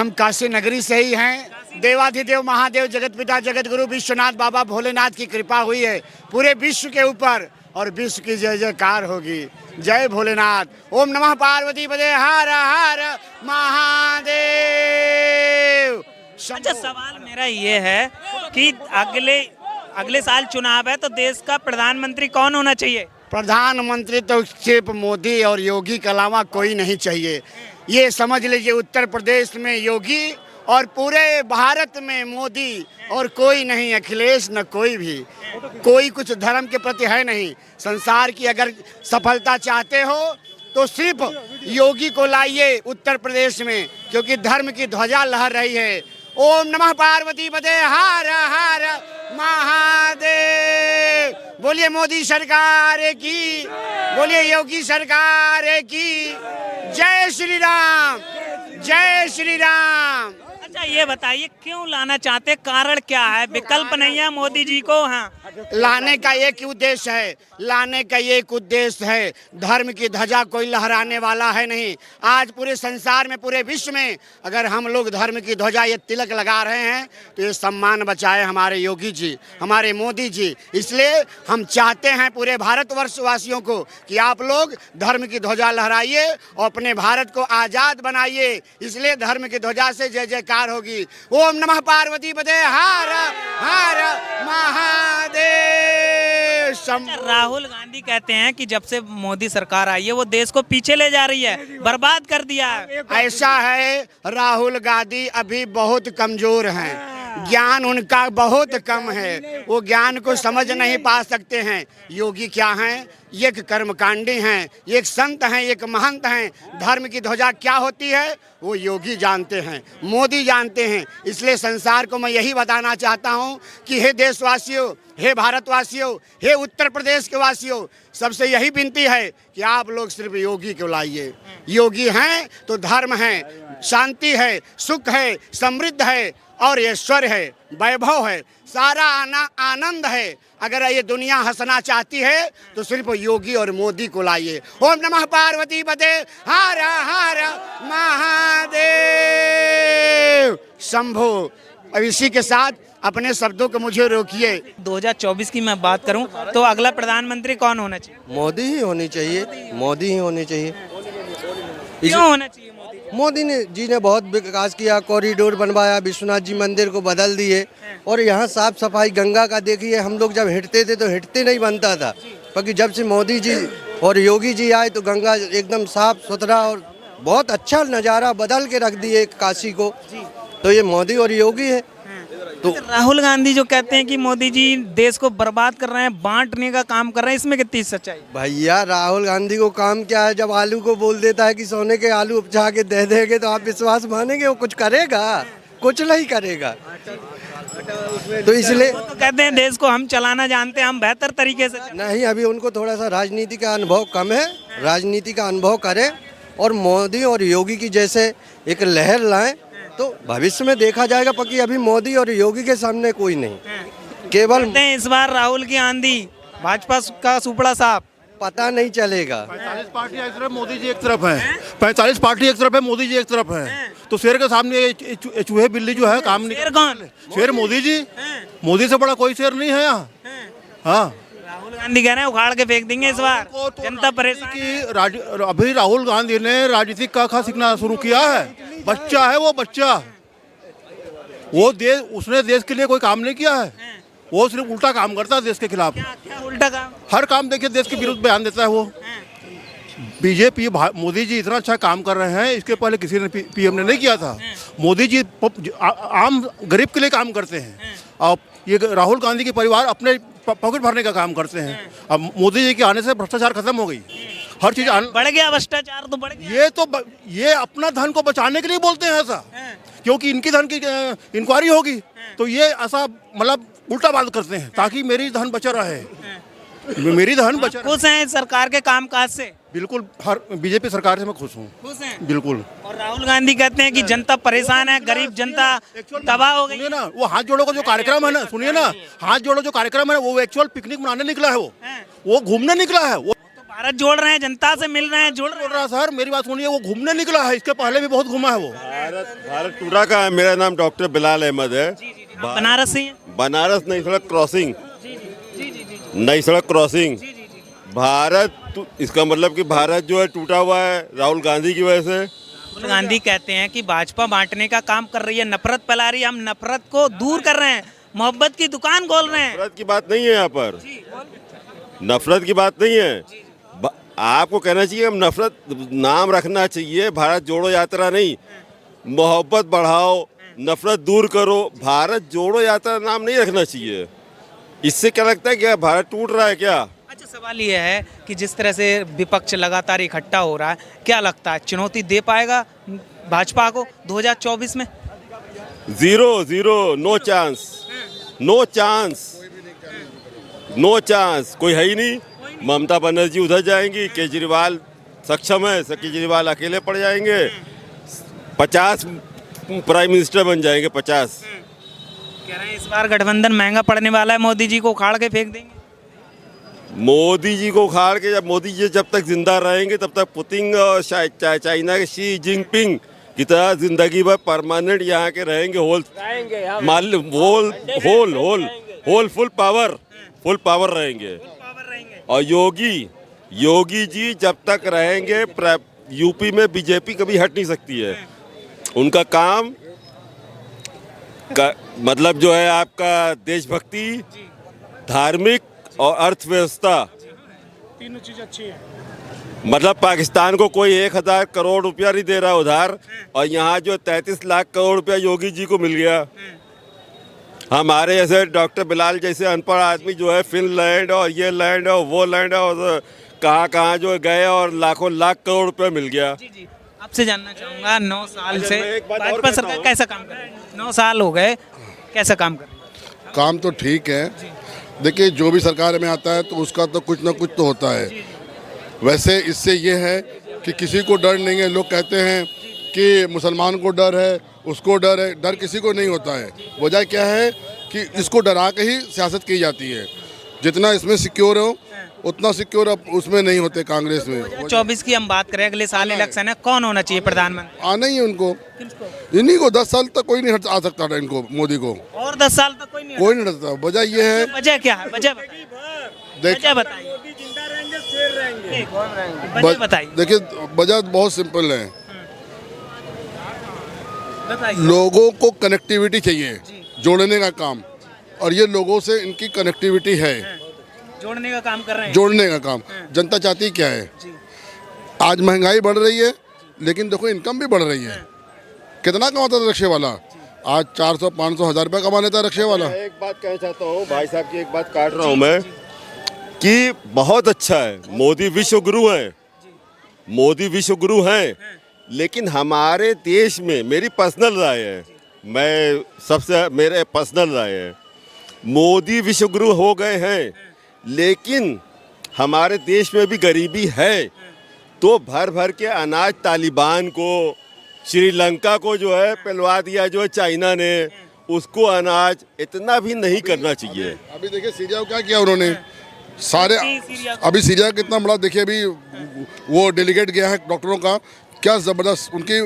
हम काशी नगरी से ही हैं। देवाधिदेव महादेव जगत पिता जगत गुरु विश्वनाथ बाबा भोलेनाथ की कृपा हुई है पूरे विश्व के ऊपर, और विश्व की जय जयकार होगी। जय भोलेनाथ। ओम नमः पार्वती पदे हर हर महादेव। अच्छा, सवाल मेरा ये है कि अगले साल चुनाव है तो देश का प्रधानमंत्री कौन होना चाहिए? प्रधानमंत्री तो सिर्फ मोदी और योगी के अलावा कोई नहीं चाहिए। ये समझ लीजिए उत्तर प्रदेश में योगी और पूरे भारत में मोदी, और कोई नहीं, अखिलेश न कोई भी। कोई कुछ धर्म के प्रति है नहीं। संसार की अगर सफलता चाहते हो तो सिर्फ योगी को लाइए उत्तर प्रदेश में, क्योंकि धर्म की ध्वजा लहर रही है। ओम नमः पार्वती पदे हर हर महादेव। बोलिए मोदी सरकार की, बोलिए योगी सरकार की। जय श्री राम, जय श्री राम। अच्छा, ये बताइए क्यों लाना चाहते, कारण क्या है? विकल्प नहीं है मोदी जी को? हाँ, लाने का एक उद्देश्य है, लाने का एक उद्देश्य है। धर्म की ध्वजा कोई लहराने वाला है नहीं। आज पूरे संसार में, पूरे विश्व में अगर हम लोग धर्म की ध्वजा ये तिलक लगा रहे हैं तो ये सम्मान बचाए हमारे योगी जी, हमारे मोदी जी। इसलिए हम चाहते हैं पूरे भारतवर्ष वासियों को कि आप लोग धर्म की ध्वजा लहराइए और अपने भारत को आज़ाद बनाइए। इसलिए धर्म की ध्वजा से जय जयकार होगी। ओम नमः पार्वती पदे हर हर महादेव। राहुल गांधी कहते हैं कि जब से मोदी सरकार आई है वो देश को पीछे ले जा रही है, बर्बाद कर दिया है। ऐसा है, राहुल गांधी अभी बहुत कमजोर हैं। ज्ञान उनका बहुत कम है, वो ज्ञान को समझ नहीं पा सकते हैं। योगी क्या हैं? एक कर्मकांडी हैं, एक संत हैं, एक महंत हैं। धर्म की ध्वजा क्या होती है वो योगी जानते हैं, मोदी जानते हैं। इसलिए संसार को मैं यही बताना चाहता हूँ कि हे देशवासियों, हे भारतवासियों, हे उत्तर प्रदेश के वासियों, सबसे यही विनती है कि आप लोग सिर्फ योगी को लाइए। योगी हैं तो धर्म है, शांति है, सुख है, समृद्ध है और ऐश्वर्य है, वैभव है, सारा आनंद है। अगर ये दुनिया हंसना चाहती है तो सिर्फ योगी और मोदी को लाइए। ओम नमः पार्वती पदे हर हर महादेव शंभो। अब इसी के साथ अपने शब्दों को मुझे रोकिए। 2024 की मैं बात करूं तो अगला प्रधानमंत्री कौन होना चाहिए? मोदी ही होनी चाहिए, मोदी ही होनी चाहिए। क्यों होना चाहिए मोदी जी ने बहुत विकास किया, कॉरिडोर बनवाया, विश्वनाथ जी मंदिर को बदल दिए, और यहाँ साफ सफाई गंगा का देखिए। हम लोग जब हिटते थे तो हिटते नहीं बनता था, क्योंकि जब से मोदी जी और योगी जी आए तो गंगा एकदम साफ सुथरा और बहुत अच्छा नज़ारा बदल के रख दिए काशी को। तो ये मोदी और योगी है। तो राहुल गांधी जो कहते हैं कि मोदी जी देश को बर्बाद कर रहे हैं, बांटने का काम कर रहे हैं, इसमें कितनी सच्चाई? भैया राहुल गांधी को काम क्या है? जब आलू को बोल देता है कि सोने के आलू उपजा के दे देंगे तो आप विश्वास मानेंगे वो कुछ करेगा? कुछ नहीं करेगा। तो इसलिए तो कहते हैं देश को हम चलाना जानते हैं, हम बेहतर तरीके से। नहीं, अभी उनको थोड़ा सा राजनीति का अनुभव कम है। राजनीति का अनुभव करें और मोदी और योगी की जैसे एक लहर लाएं तो भविष्य में देखा जाएगा। पक्की अभी मोदी और योगी के सामने कोई नहीं, केवल इस बार राहुल की आंधी, भाजपा का सुपड़ा साहब। पता नहीं चलेगा। 45 पार्टी एक तरफ, मोदी जी एक तरफ है। 45 पार्टी एक तरफ है, मोदी जी एक तरफ है। तो शेर के सामने चूहे बिल्ली जो है काम नहीं। शेर कौन? शेर मोदी जी। मोदी से बड़ा कोई शेर नहीं है यहाँ। हाँ, राहुल गांधी कह रहे हैं उखाड़ के फेंक देंगे इस बार, जनता परेशान की अभी राहुल गांधी ने राजनीतिक का सीखना शुरू किया है। बच्चा है वो, बच्चा। वो देश, उसने देश के लिए कोई काम नहीं किया है। वो सिर्फ उल्टा काम करता है देश के खिलाफ। क्या उल्टा काम? हर काम देखिए देश के विरुद्ध बयान देता है वो। बीजेपी, मोदी जी इतना अच्छा काम कर रहे हैं, इसके पहले किसी ने पीएम ने नहीं किया था। मोदी जी आम गरीब के लिए काम करते हैं, और ये राहुल गांधी के परिवार अपने पॉकेट भरने का काम करते हैं। अब मोदी जी के आने से भ्रष्टाचार खत्म हो गई, हर चीज बढ़ गया, भ्रष्टाचार तो बढ़ गया। ये अपना धन को बचाने के लिए बोलते हैं ऐसा, क्योंकि इनकी धन की इंक्वायरी होगी तो ये ऐसा मतलब उल्टा बात करते हैं ताकि मेरी धन बचा रहे। मेरी धन बचा। खुश हैं सरकार के कामकाज से? बिल्कुल, हर बीजेपी सरकार से मैं खुश हूँ। खुश हैं बिल्कुल। और राहुल गांधी कहते हैं कि जनता परेशान है, गरीब जनता तबाह हो गई। ना वो हाथ जोड़ो का जो कार्यक्रम है ना, सुनिए ना, हाथ जोड़ो जो कार्यक्रम है वो एक्चुअल पिकनिक मनाने निकला है, वो घूमने निकला है। वो भारत जोड़ रहे हैं, जनता से मिल रहे हैं, जोड़ रहे बोल रहा सर, मेरी बात सुनिए, वो घूमने निकला है, इसके पहले भी बहुत घूमा है वो। भारत टूटा का है। मेरा नाम डॉक्टर बिलाल अहमद है। हैं। आप बनारस से हैं? बनारस नई सड़क क्रॉसिंग, नई सड़क क्रॉसिंग। भारत, इसका मतलब कि भारत जो है टूटा हुआ है राहुल गांधी की वजह से। राहुल गांधी कहते हैं कि भाजपा बांटने का काम कर रही है, नफरत फैला रही है, हम नफरत को दूर कर रहे हैं, मोहब्बत की दुकान खोल रहे हैं। नफरत की बात नहीं है यहाँ पर, नफरत की बात नहीं है। आपको कहना चाहिए हम नफरत नाम रखना चाहिए, भारत जोड़ो यात्रा नहीं, मोहब्बत बढ़ाओ, नफरत दूर करो। भारत जोड़ो यात्रा नाम नहीं रखना चाहिए। इससे क्या लगता है, क्या भारत टूट रहा है क्या? अच्छा, सवाल ये है कि जिस तरह से विपक्ष लगातार इकट्ठा हो रहा है, क्या लगता है चुनौती दे पाएगा भाजपा को 2024 में? Zero zero, no chance, no chance, no chance, कोई है ही नहीं। ममता बनर्जी उधर जाएंगी, केजरीवाल सक्षम है, केजरीवाल अकेले पड़ जाएंगे, 50 प्राइम मिनिस्टर बन जाएंगे, 50। कह रहे हैं इस बार गठबंधन महंगा पड़ने वाला है, मोदी जी को उखाड़ के फेंक देंगे। मोदी जी को उखाड़ के, जब मोदी जी जब तक जिंदा रहेंगे तब तक पुतिन और चाइना के शी जिनपिंग की तरह जिंदगी भर परमानेंट यहाँ के रहेंगे। होल फुल पावर रहेंगे। और योगी जी जब तक रहेंगे, यूपी में बीजेपी कभी हट नहीं सकती है। उनका काम का मतलब जो है आपका देशभक्ति, धार्मिक और अर्थव्यवस्था, तीनों चीज अच्छी है। मतलब पाकिस्तान को कोई 1000 करोड़ रुपया नहीं दे रहा उधार, और यहाँ जो 33 लाख करोड़ रुपया योगी जी को मिल गया। हमारे जैसे डॉक्टर बिलाल जैसे अनपढ़ आदमी जो है फिनलैंड और ये लैंड और वो लैंड और कहाँ जो गए और लाखों लाख करोड़ रुपया मिल गया। जी, आपसे जानना चाहूँगा, 9 साल से मैं एक बात और भाजपा कहता सरकार हूँ। कैसा काम कर रही है? 9 साल हो गए, कैसा काम कर रही है? काम तो ठीक है। देखिए, जो भी सरकार में आता है तो उसका तो कुछ ना कुछ तो होता है। वैसे इससे ये है कि किसी को डर नहीं है। लोग कहते हैं कि मुसलमान को डर है, उसको डर है, डर किसी को नहीं होता है। वजह क्या है कि इसको डरा के ही सियासत की जाती है। जितना इसमें सिक्योर हो उतना सिक्योर अब उसमें नहीं होते कांग्रेस में। 2024 की हम बात करें, अगले साल इलेक्शन है, कौन होना चाहिए प्रधानमंत्री? आना ही है उनको, इन्हीं को। 10 साल तक कोई नहीं हट आ सकता था इनको, मोदी को। और 10 साल तक कोई नहीं हटता। वजह ये है, वजह क्या है? वजह बताइए। वजह बताइए। वजह बताइए। देखिए, वजह बहुत सिंपल है। बताइए। लोगों को कनेक्टिविटी चाहिए, जोड़ने का काम, और ये लोगों से इनकी कनेक्टिविटी है, जोड़ने का काम कर रहे हैं। जोड़ने का काम। जनता चाहती क्या है? आज महंगाई बढ़ रही है, लेकिन देखो इनकम भी बढ़ रही है। कितना कमाता था रिक्शे वाला? आज 400, 500, 1000 रुपये कमा लेता है रिक्शे वाला। एक बात कहना चाहता हूँ, भाई साहब की एक बात काट रहा हूँ मैं, कि बहुत अच्छा है, मोदी विश्व गुरु हैं, मोदी विश्व गुरु हैं, लेकिन हमारे देश में, मेरी पर्सनल राय है, मेरे पर्सनल राय है, मोदी विश्व गुरु हो गए हैं, लेकिन हमारे देश में भी गरीबी है। तो भर भर के अनाज तालिबान को, श्रीलंका को जो है पिलवा दिया जो है चाइना ने, उसको अनाज इतना भी नहीं करना चाहिए। अभी देखिए सीरिया को क्या किया उन्होंने, सारे। अभी सीरिया कितना बड़ा, देखिए अभी वो डेलीगेट गया है डॉक्टरों का, क्या ज़बरदस्त उनकी।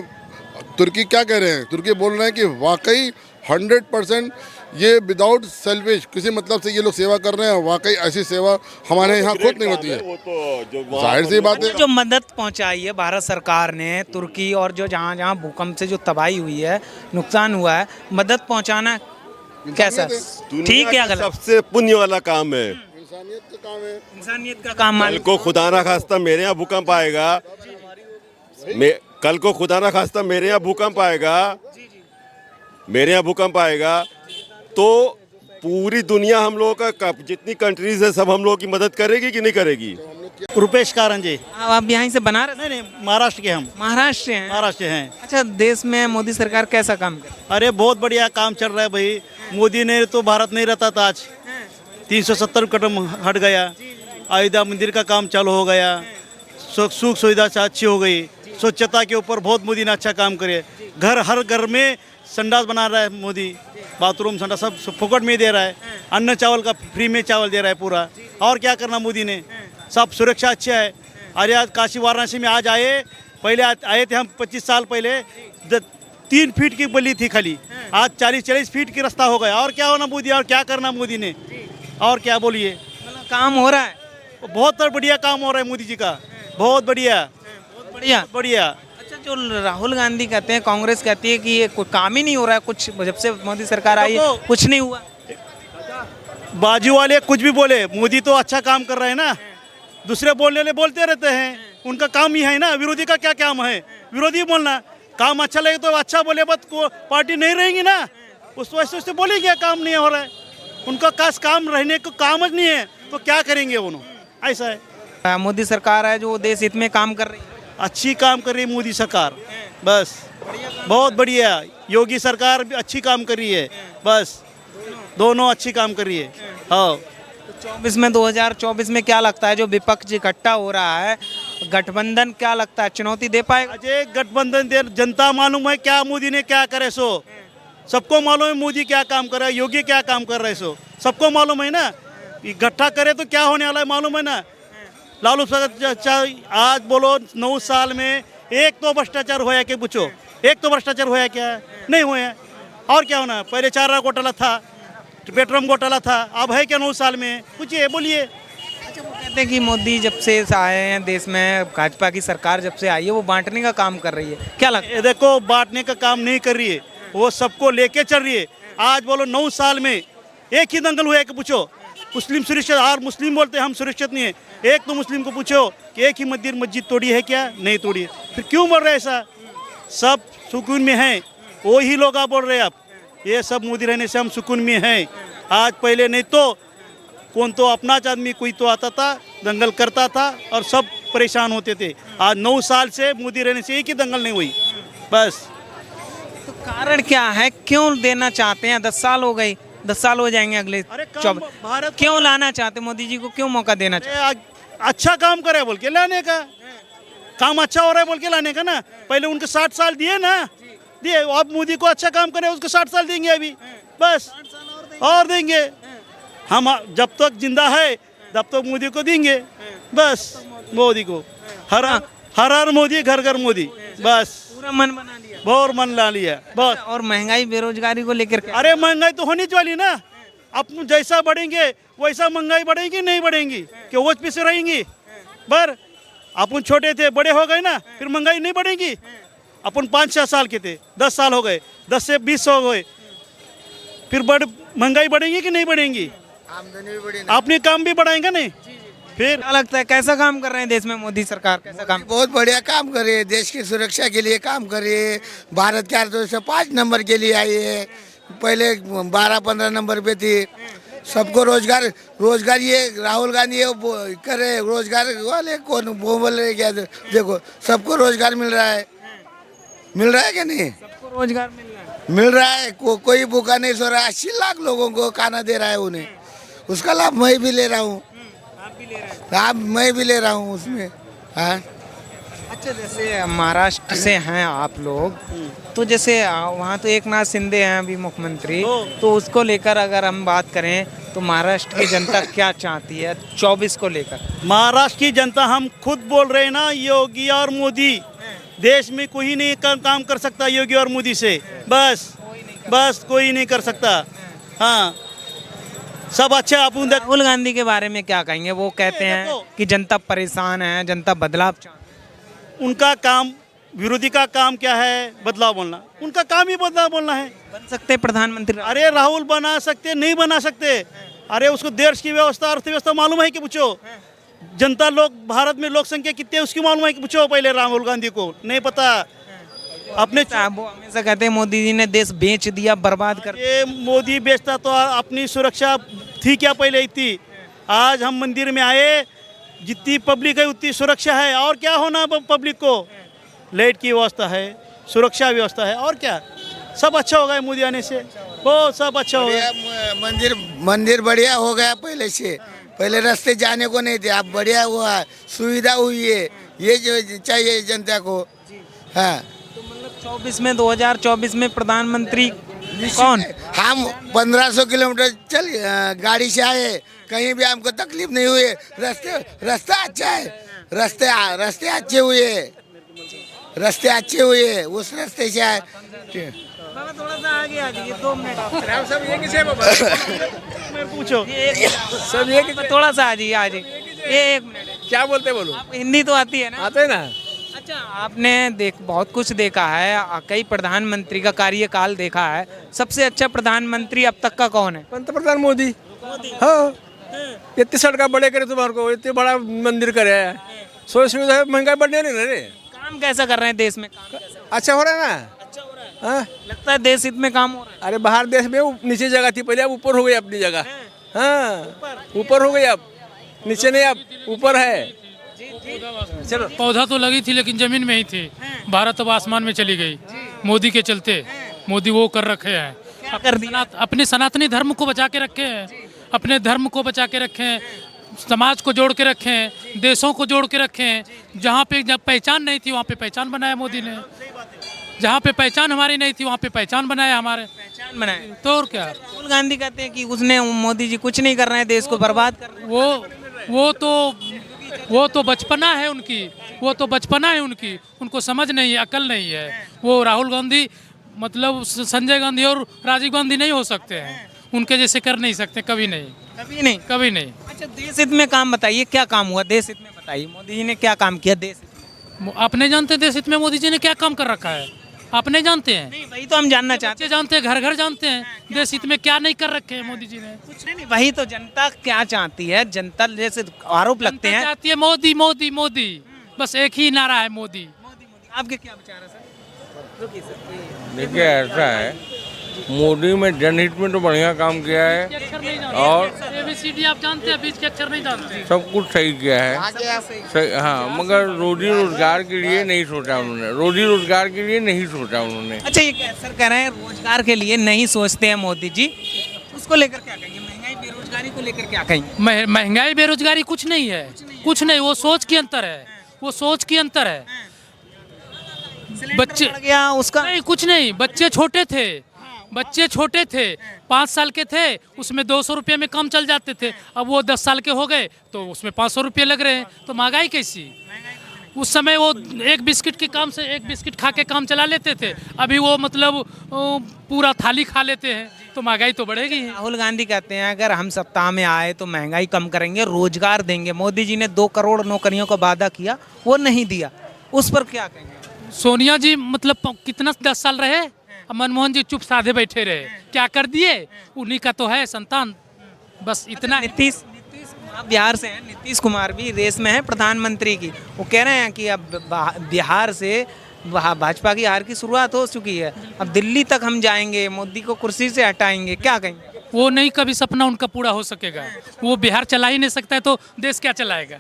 तुर्की क्या कह रहे हैं? तुर्की बोल रहे हैं कि वाकई 100% ये विदाउट सेल्फिश, किसी मतलब से ये लोग सेवा कर रहे हैं। वाकई ऐसी सेवा हमारे यहाँ खुद नहीं होती है। वो तो जो जाहिर सी बात है। जो मदद पहुंचाई है भारत सरकार ने तुर्की, और जो जहां जहां भूकंप से जो तबाही हुई है, नुकसान हुआ है, मदद पहुंचाना कैसा ठीक है? अगला सबसे पुण्य वाला काम है, इंसानियत का काम है। इंसानियत का काम कल को खुदा ना खास्ता मेरे यहाँ भूकंप आएगा, कल को खुदा ना खास्ता मेरे यहाँ भूकंप आएगा, तो पूरी दुनिया हम लोगों का, जितनी कंट्रीज है सब हम लोगों की मदद करेगी कि नहीं करेगी? रुपेश कारंजे। आप यहाँ से बनारस? नहीं, महाराष्ट्र के हम। महाराष्ट्र हैं? महाराष्ट्र हैं। अच्छा, देश में मोदी सरकार कैसा काम कर? अरे बहुत बढ़िया काम चल रहा है भाई। मोदी ने तो भारत नहीं रहता था, आज 370 कदम हट गया। अयोध्या मंदिर का काम चालू हो गया, सुख सुविधा अच्छी हो गई, स्वच्छता के ऊपर बहुत मोदी ने अच्छा काम करे। हर घर में संडास बना रहा है मोदी, बाथरूम संडास सब फोकट में दे रहा है। अन्न चावल का फ्री में चावल दे रहा है पूरा। और क्या करना मोदी ने, सब सुरक्षा अच्छा है। अरे आज काशी वाराणसी में आज आए, पहले आए थे हम 25 साल पहले 3 फीट की गली थी खाली, आज 40-40 फीट की रास्ता हो गया। और क्या होना मोदी, और क्या करना मोदी ने, और क्या बोलिए। मतलब काम हो रहा है, बहुत बढ़िया काम हो रहा है मोदी जी का, बहुत बढ़िया बहुत बढ़िया। बढ़िया। अच्छा, जो राहुल गांधी कहते हैं, कांग्रेस कहती है कि ये कोई काम ही नहीं हो रहा है, कुछ जब से मोदी सरकार आई है कुछ नहीं हुआ। बाजू वाले कुछ भी बोले, मोदी तो अच्छा काम कर रहे हैं ना, दूसरे बोलने वाले बोलते रहते हैं, उनका काम ही है ना। विरोधी का क्या काम है, विरोधी बोलना। काम अच्छा लगे तो अच्छा बोले, बस पार्टी नहीं रहेंगी ना, उस वैसे बोलेंगे काम नहीं हो रहा है। उनका खास काम रहने को काम नहीं है तो क्या करेंगे उन्होंने, ऐसा है। मोदी सरकार है जो देश हित में काम कर रही है, अच्छी काम कर रही है मोदी सरकार, बस बहुत बढ़िया। योगी सरकार भी अच्छी काम कर रही है, बस दोनों अच्छी काम कर रही है। हाँ, 2024 में क्या लगता है जो विपक्ष इकट्ठा हो रहा है, गठबंधन क्या लगता है चुनौती दे पाएगा? अजय गठबंधन दे, जनता मालूम है क्या मोदी ने क्या करे सो, सबको मालूम है मोदी क्या काम कर रहा है, योगी क्या काम कर रहे सो सबको मालूम है ना। इकट्ठा करे तो क्या होने वाला है मालूम है ना। लालू प्रसाद आज बोलो 9 साल में एक तो भ्रष्टाचार होया कि पूछो, एक तो भ्रष्टाचार होया क्या, नहीं होया। और क्या होना, पहले चारा घोटाला था, पेट्रोल घोटाला था, अब है क्या 9 साल में, पूछिए बोलिए। अच्छा, वो कहते हैं कि मोदी जब से आए हैं देश में, भाजपा की सरकार जब से आई है वो बांटने का काम कर रही है, क्या लगता है? ये देखो, बांटने का काम नहीं कर रही है, वो सबको लेके चल रही है। आज बोलो 9 साल में एक ही दंगल हुआ है कि पूछो, मुस्लिम सुरक्षित, और मुस्लिम बोलते हैं हम सुरक्षित नहीं है। एक तो मुस्लिम को पूछो कि एक ही मंदिर मस्जिद तोड़ी है क्या, नहीं तोड़ी है, फिर क्यों बोल रहे ऐसा। सब सुकून में हैं, वो ही लोग आप बोल रहे हैं। आप ये सब मोदी रहने से हम सुकून में हैं। आज पहले नहीं तो कौन तो अपना आदमी कोई तो आता था, दंगल करता था और सब परेशान होते थे। आज 9 साल से मोदी रहने से एक ही दंगल नहीं हुई, बस। तो कारण क्या है, क्यों देना चाहते हैं? 10 साल हो गई, 10 साल हो जाएंगे अगले अरे काम 24। भारत क्यों लाना चाहते मोदी जी को, क्यों मौका देना चाहते? अच्छा काम करे बोल के लाने का, काम अच्छा हो रहा है बोल के लाने का ना। पहले उनको 60 साल दिए ना, दिए। अब मोदी को अच्छा काम करे उसको 60 साल देंगे अभी, बस और देंगे। हम जब तक जिंदा है तब तक मोदी को देंगे, बस। मोदी को हर हर मोदी, घर घर मोदी, बस। पूरा मन बना लिया, बहुत मन ला लिया, बस। और महंगाई बेरोजगारी को लेकर क्या? अरे महंगाई तो होनी चाहिए ना, अपन जैसा बढ़ेंगे वैसा महंगाई बढ़ेगी, नहीं बढ़ेंगी कि वो पीछे रहेंगी। पर अपन छोटे थे, बड़े हो गए ना, फिर महंगाई नहीं बढ़ेगी। अपन 5-6 साल के थे, 10 साल हो गए, 10 से 20 हो गए, फिर महंगाई बढ़ेगी कि नहीं बढ़ेगी? अपने काम भी बढ़ाएंगे नहीं। फिर क्या लगता है कैसा काम कर रहे हैं देश में मोदी सरकार, कैसा काम? बहुत बढ़िया काम कर रही है, देश की सुरक्षा के लिए काम कर रही है। भारत की अर्थव्यवस्था 5 नंबर के लिए आई है, पहले 12-15 नंबर पे थी। सबको रोजगार, ये राहुल गांधी करे, रोजगार वाले कौन बोल रहे क्या? देखो सबको रोजगार मिल रहा है, मिल रहा है क्या नहीं? सबको रोजगार मिल रहा है, मिल रहा है। कोई भूखा नहीं सो रहा है। 80 लाख लोगों को खाना दे रहा है उन्हें, उसका लाभ मैं भी ले रहा हूँ, मैं भी ले रहा हूँ उसमें। हाँ, अच्छा, जैसे महाराष्ट्र से हैं आप लोग, तो जैसे वहाँ तो एकनाथ शिंदे हैं अभी मुख्यमंत्री, तो उसको लेकर अगर हम बात करें तो महाराष्ट्र की जनता क्या चाहती है 24 को लेकर? महाराष्ट्र की जनता, हम खुद बोल रहे हैं ना, योगी और मोदी, देश में कोई नहीं काम कर सकता योगी और मोदी से, बस कोई नहीं कर सकता। हाँ, सब अच्छा। अपन राहुल गांधी के बारे में क्या कहेंगे? वो कहते हैं कि जनता परेशान है, जनता बदलाव चाहती है। उनका काम, विरोधी का काम क्या है? बदलाव बोलना। उनका काम ही बदलाव बोलना है। बन सकते प्रधानमंत्री? अरे राहुल बना सकते, नहीं बना सकते। अरे उसको देश की व्यवस्था, अर्थव्यवस्था मालूम है कि पूछो। जनता लोग, भारत में लोक संख्या कितनी है उसकी मालूम है कि पूछो पहले राहुल गांधी को, नहीं पता। अपने वो हमेशा कहते हैं मोदी जी ने देश बेच दिया, बर्बाद कर। ये मोदी बेचता तो अपनी सुरक्षा थी क्या पहले इतनी? आज हम मंदिर में आए, जितनी पब्लिक है उतनी सुरक्षा है। और क्या होना पब्लिक को? लाइट की व्यवस्था है, सुरक्षा व्यवस्था है, और क्या? सब अच्छा हो गया मोदी आने से, वो सब अच्छा हो गया। मंदिर बढ़िया हो गया पहले से। पहले रास्ते जाने को नहीं थे, अब बढ़िया हुआ, सुविधा हुई है। ये जो चाहिए जनता को। हाँ, तो मतलब 2024 में प्रधानमंत्री कौन? हम 1500 किलोमीटर गाड़ी से आए, कहीं भी हमको तकलीफ नहीं हुई। रास्ता अच्छा है। रास्ते अच्छे हुए उस रास्ते से आए। बाबा थोड़ा सा आगे आ जाइए, 2 मिनट आप सब ये किसे पूछो सब ये थोड़ा सा आ जाइए ये 1 मिनट। क्या बोलते बोलो, आप हिंदी तो आती है ना? आते ना। अच्छा, आपने बहुत कुछ देखा है, कई प्रधानमंत्री का कार्यकाल देखा है। सबसे अच्छा प्रधानमंत्री अब तक का कौन है? पंतप्रधान मोदी। हाँ, इतनी सड़क बड़े करे तुम्हारे को, इतने बड़ा मंदिर करे, सोच सुविधा महंगाई बढ़ने नहीं रे। काम कैसा कर रहे हैं देश में? अच्छा हो रहा है ना। अच्छा हो रहा है, हाँ, लगता है देश हित में काम हो रहा है। अरे बाहर देश में नीचे जगह थी पहले, अब ऊपर हो गई अपनी जगह। हाँ, ऊपर हो गई, अब नीचे नहीं, अब ऊपर है। चलो, पौधा तो लगी थी लेकिन जमीन में ही थी। भारत अब आसमान में चली गई मोदी के चलते। मोदी वो कर रखे हैं, क्या कर दिया? अपने सनातनी धर्म को बचा के रखे हैं, अपने धर्म को बचा के रखे हैं, समाज को जोड़ के रखे हैं, देशों को जोड़ के रखे हैं। जहाँ पे जब पहचान नहीं थी वहाँ पे पहचान बनाया मोदी ने, जहाँ पे पहचान हमारी नहीं थी वहाँ पे पहचान बनाया हमारे। पहचान बनाए तो और क्या। राहुल गांधी कहते हैं कि उसने मोदी जी कुछ नहीं कर रहे हैं, देश को बर्बाद कर रहे हैं। वो तो बचपना है उनकी, उनको समझ नहीं है, अकल नहीं है। वो राहुल गांधी मतलब संजय गांधी और राजीव गांधी नहीं हो सकते हैं, उनके जैसे कर नहीं सकते, कभी नहीं। अच्छा, देश हित में काम बताइए, क्या काम हुआ देश हित में? बताइए मोदी जी ने क्या काम किया देश हित में? अपने जानते हैं देश हित में मोदी जी ने क्या काम कर रखा है, अपने जानते हैं। नहीं, वही तो हम जानना चाहते बच्चे जानते हैं, घर घर जानते हैं देश हित में क्या नहीं कर रखे हैं मोदी जी ने। कुछ नहीं, वही तो जनता क्या चाहती है। जनता जैसे आरोप लगते हैं, चाहती है मोदी मोदी मोदी, बस एक ही नारा है मोदी। आपके क्या विचार है सर? देखिए ऐसा है, मोदी में जनहित में तो बढ़िया काम किया है और ABCD आप जानते हैं, बीच के अक्षर नहीं जानते। सब कुछ सही किया है सही, हाँ, मगर रोजी रोजगार के लिए नहीं सोचा उन्होंने, अच्छा, ये सर कह रहे हैं रोजगार के लिए नहीं सोचते हैं मोदी जी, उसको लेकर क्या कहेंगे? महंगाई बेरोजगारी को लेकर क्या कहेंगे? महंगाई बेरोजगारी कुछ नहीं है, कुछ नहीं, वो सोच की अंतर है, बच्चे गया उसका नहीं, कुछ नहीं। बच्चे छोटे थे, 5 साल के थे, उसमें 200 रुपये में काम चल जाते थे। अब वो 10 साल के हो गए तो उसमें 500 रुपये लग रहे हैं, तो महंगाई कैसी? उस समय वो एक बिस्किट खा के काम चला लेते थे, अभी वो मतलब पूरा थाली खा लेते हैं, तो महंगाई तो बढ़ेगी। राहुल गांधी कहते हैं अगर हम सत्ता में आए तो महंगाई कम करेंगे, रोजगार देंगे। मोदी जी ने 2 करोड़ नौकरियों का वादा किया, वो नहीं दिया, उस पर क्या कहेंगे? सोनिया जी मतलब कितना 10 साल रहे, मनमोहन जी चुप साधे बैठे रहे, क्या कर दिए? उन्हीं का तो है संतान, बस इतना। नीतीश कुमार बिहार से हैं, नीतीश कुमार भी रेस में है प्रधानमंत्री की। वो कह रहे हैं कि अब बिहार से भाजपा की हार की शुरुआत हो चुकी है, अब दिल्ली तक हम जाएंगे, मोदी को कुर्सी से हटाएंगे, क्या कहेंगे? वो नहीं, कभी सपना उनका पूरा हो सकेगा। वो बिहार चला ही नहीं सकता है तो देश क्या चलाएगा?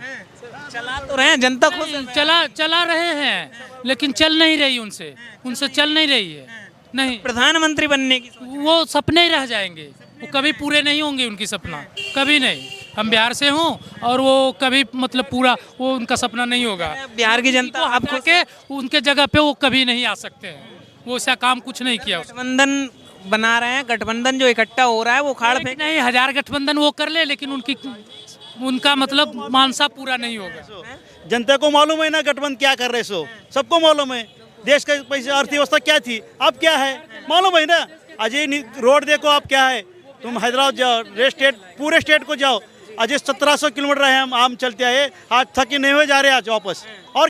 चला तो रहे हैं, जनता खुद चला रहे हैं, लेकिन चल नहीं रही, उनसे चल नहीं रही है। नहीं, प्रधानमंत्री बनने की वो सपने ही रह जाएंगे, वो कभी पूरे नहीं होंगे, उनकी सपना कभी नहीं। हम बिहार से हूँ और वो कभी मतलब पूरा वो उनका सपना नहीं होगा। बिहार की जनता आपको के उनके जगह पे वो कभी नहीं आ सकते हैं, वो ऐसा काम कुछ नहीं किया। गठबंधन बना रहे हैं, गठबंधन जो इकट्ठा हो रहा है वो खाड़ फेंक नहीं, 1000 गठबंधन वो कर ले, लेकिन उनका मतलब मानसा पूरा नहीं होगा। जनता को मालूम है ना गठबंधन क्या कर रहे सो, सबको मालूम है देश का पैसा अर्थव्यवस्था क्या थी, अब क्या है मालूम है ना। अजय रोड देखो आप क्या है, तुम हैदराबाद जाओ, पूरे स्टेट को जाओ, अजय 1700 किलोमीटर है हम आम चलते आए, आज थके नहीं हुए जा रहे आज वापस। और